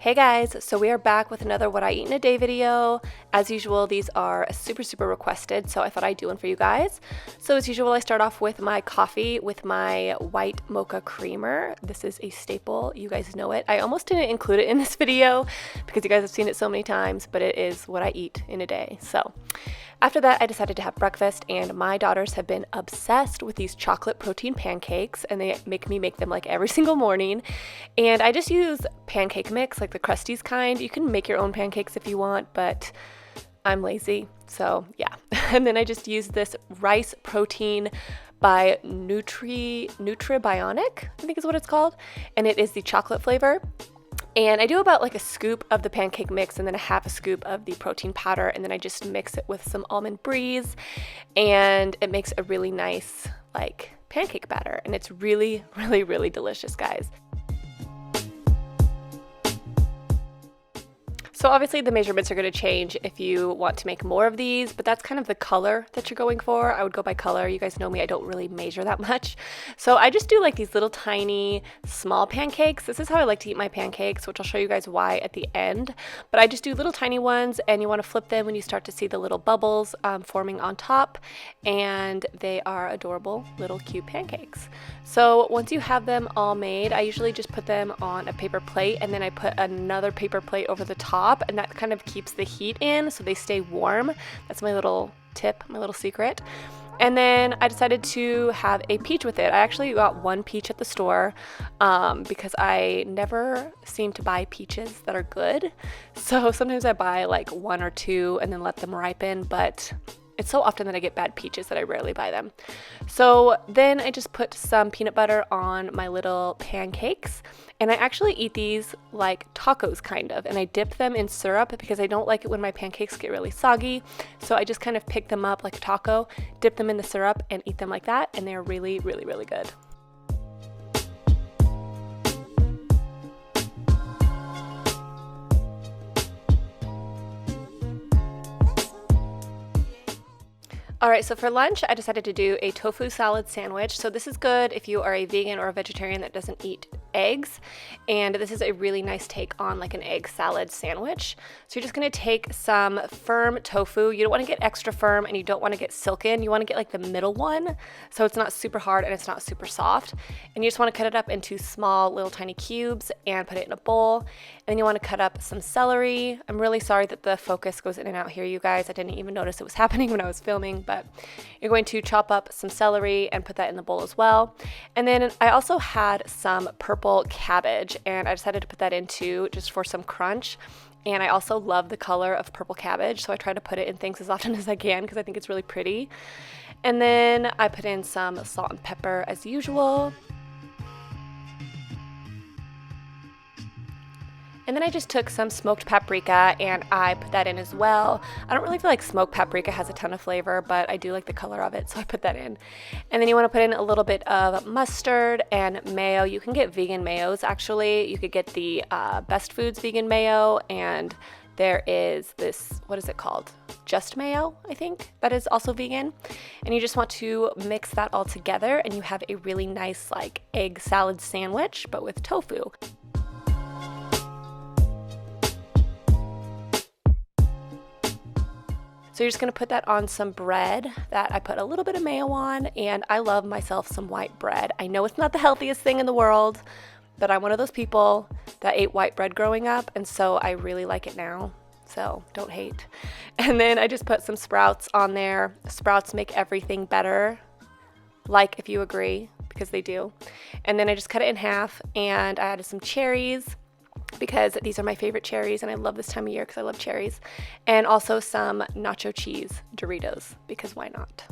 Hey guys, so we are back with another What I Eat in a Day video. As usual, these are super requested, so I thought I'd do one for you guys. So as usual, I start off with my coffee with my white mocha creamer. This is a staple, you guys know it. I almost didn't include it in this video because you guys have seen it so many times, but it is what I eat in a day. So after that, I decided to have breakfast, and my daughters have been obsessed with these chocolate protein pancakes, and they make me make them like every single morning. And I just use pancake mix, like the Krusteaz kind. You can make your own pancakes if you want, but I'm lazy, so yeah. And then I just use this rice protein by Nutribionic, I think is what it's called, and it is the chocolate flavor. And I do about like a scoop of the pancake mix and then a half a scoop of the protein powder, and then I just mix it with some almond bries, and it makes a really nice like pancake batter, and it's really delicious, guys. So obviously the measurements are going to change if you want to make more of these, but that's kind of the color that you're going for. I would go by color. You guys know me, I don't really measure that much. So I just do like these little tiny small pancakes. This is how I like to eat my pancakes, which I'll show you guys why at the end. But I just do little tiny ones, and you want to flip them when you start to see the little bubbles forming on top, and they are adorable little cute pancakes. So once you have them all made, I usually just put them on a paper plate, and then I put another paper plate over the top, and that kind of keeps the heat in so they stay warm. That's my little tip, my little secret. And then I decided to have a peach with it. I actually got one peach at the store because I never seem to buy peaches that are good. So sometimes I buy like one or two and then let them ripen, but it's so often that I get bad peaches that I rarely buy them. So then I just put some peanut butter on my little pancakes, and I actually eat these like tacos kind of, and I dip them in syrup because I don't like it when my pancakes get really soggy. So I just kind of pick them up like a taco, dip them in the syrup, and eat them like that, and they're really good. Alright, so for lunch, I decided to do a tofu salad sandwich. So this is good if you are a vegan or a vegetarian that doesn't eat eggs. And this is a really nice take on like an egg salad sandwich. So you're just going to take some firm tofu. You don't want to get extra firm, and you don't want to get silken. You want to get like the middle one, so it's not super hard and it's not super soft. And you just want to cut it up into small little tiny cubes and put it in a bowl. And then you want to cut up some celery. I'm really sorry that the focus goes in and out here, you guys. I didn't even notice it was happening when I was filming, but you're going to chop up some celery and put that in the bowl as well. And then I also had some purple cabbage, and I decided to put that into just for some crunch. And I also love the color of purple cabbage, so I try to put it in things as often as I can because I think it's really pretty. And then I put in some salt and pepper as usual. And then I just took some smoked paprika and I put that in as well. I don't really feel like smoked paprika has a ton of flavor, but I do like the color of it, so I put that in. And then you want to put in a little bit of mustard and mayo. You can get vegan mayos, actually. You could get the Best Foods vegan mayo, and there is this, what is it called? Just Mayo, I think, that is also vegan. And you just want to mix that all together, and you have a really nice like egg salad sandwich, but with tofu. So you're just going to put that on some bread that I put a little bit of mayo on, and I love myself some white bread. I know it's not the healthiest thing in the world, but I'm one of those people that ate white bread growing up, and so I really like it now. So don't hate. And then I just put some sprouts on there. Sprouts make everything better, like if you agree, because they do. And then I just cut it in half, and I added some cherries, because these are my favorite cherries, and I love this time of year because I love cherries. And also some nacho cheese Doritos, because why not?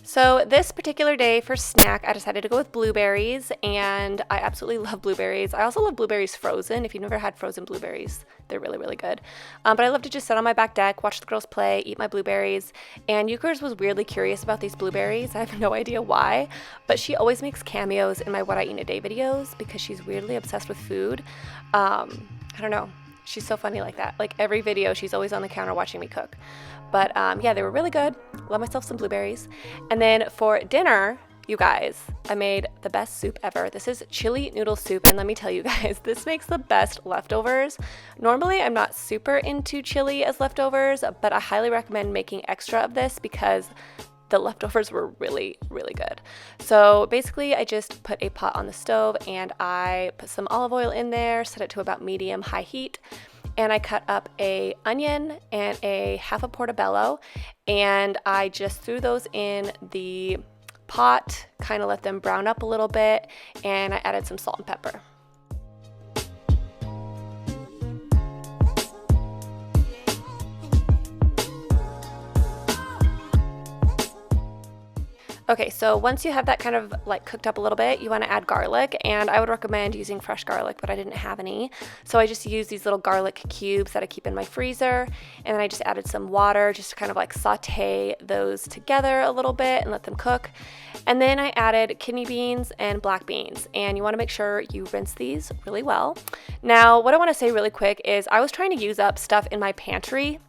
So this particular day for snack, I decided to go with blueberries, and I absolutely love blueberries. I also love blueberries frozen. If you've never had frozen blueberries, they're really good. But I love to just sit on my back deck, watch the girls play, eat my blueberries. And Euchers was weirdly curious about these blueberries. I have no idea why, but she always makes cameos in my What I Eat in a Day videos because she's weirdly obsessed with food. I don't know. She's so funny like that. Like every video, she's always on the counter watching me cook. But yeah, they were really good. Love myself some blueberries. And then for dinner, you guys, I made the best soup ever. This is chili noodle soup, and let me tell you guys, this makes the best leftovers. Normally, I'm not super into chili as leftovers, but I highly recommend making extra of this because the leftovers were really, really good. So basically, I just put a pot on the stove and I put some olive oil in there, set it to about medium-high heat, and I cut up a onion and a half a portobello, and I just threw those in the pot, kind of let them brown up a little bit, and I added some salt and pepper. Okay, so once you have that kind of like cooked up a little bit, you want to add garlic, and I would recommend using fresh garlic, but I didn't have any. So I just used these little garlic cubes that I keep in my freezer, and then I just added some water just to kind of like saute those together a little bit and let them cook. And then I added kidney beans and black beans, and you want to make sure you rinse these really well. Now, what I want to say really quick is I was trying to use up stuff in my pantry,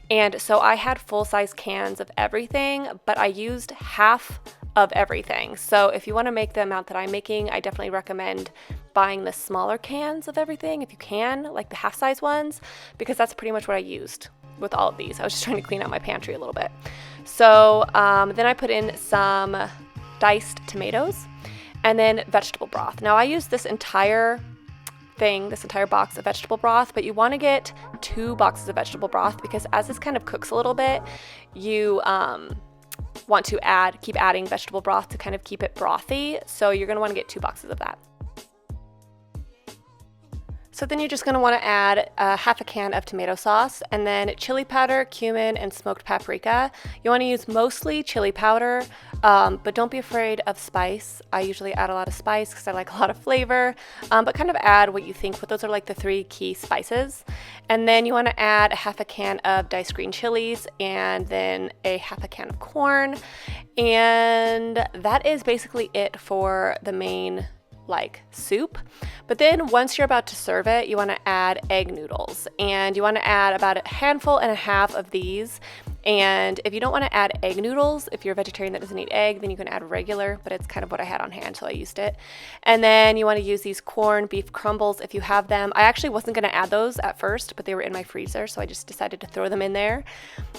and so I had full-size cans of everything, but I used half of everything. So if you want to make the amount that I'm making, I definitely recommend buying the smaller cans of everything if you can, like the half-size ones, because that's pretty much what I used with all of these. I was just trying to clean out my pantry a little bit. So then I put in some diced tomatoes and then vegetable broth. Now I used this entire box of vegetable broth, but you want to get 2 boxes of vegetable broth because as this kind of cooks a little bit, you want to keep adding vegetable broth to kind of keep it brothy. So you're going to want to get 2 boxes of that. So then you're just going to want to add half a can of tomato sauce and then chili powder, cumin, and smoked paprika. You want to use mostly chili powder, but don't be afraid of spice. I usually add a lot of spice because I like a lot of flavor, but kind of add what you think. But those are like the 3 key spices. And then you want to add a half a can of diced green chilies and then a half a can of corn. And that is basically it for the main soup. But then once you're about to serve it, you want to add egg noodles, and you want to add about a handful and a half of these. And if you don't want to add egg noodles, if you're a vegetarian that doesn't eat egg, then you can add regular, but it's kind of what I had on hand, so I used it. And then you want to use these corned beef crumbles if you have them. I actually wasn't going to add those at first, but they were in my freezer, so I just decided to throw them in there.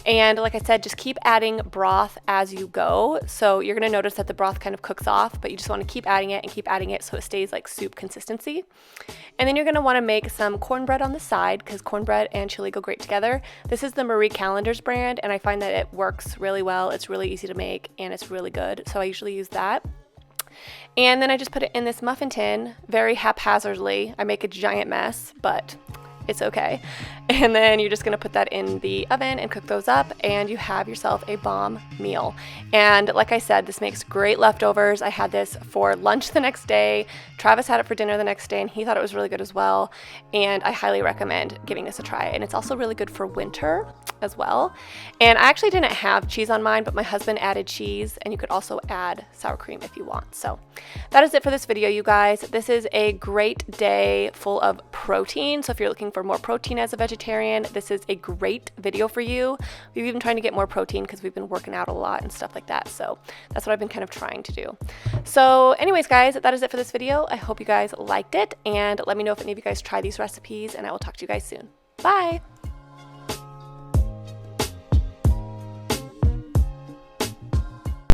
And like I said, just keep adding broth as you go. So you're going to notice that the broth kind of cooks off, but you just want to keep adding it so it stays like soup consistency. And then you're going to want to make some cornbread on the side because cornbread and chili go great together. This is the Marie Callender's brand, and I find that it works really well. It's really easy to make and it's really good, so I usually use that. And then I just put it in this muffin tin very haphazardly. I make a giant mess, but it's okay. And then you're just gonna put that in the oven and cook those up, and you have yourself a bomb meal. And like I said, this makes great leftovers. I had this for lunch the next day. Travis had it for dinner the next day, and he thought it was really good as well. And I highly recommend giving this a try. And it's also really good for winter as well. And I actually didn't have cheese on mine, but my husband added cheese, and you could also add sour cream if you want. So that is it for this video, you guys. This is a great day full of protein. So if you're looking for more protein as a vegetarian, this is a great video for you. We've even trying to get more protein because we've been working out a lot and stuff like that. So that's what I've been kind of trying to do. So anyways, guys, that is it for this video. I hope you guys liked it, and let me know if any of you guys try these recipes, and I will talk to you guys soon. Bye.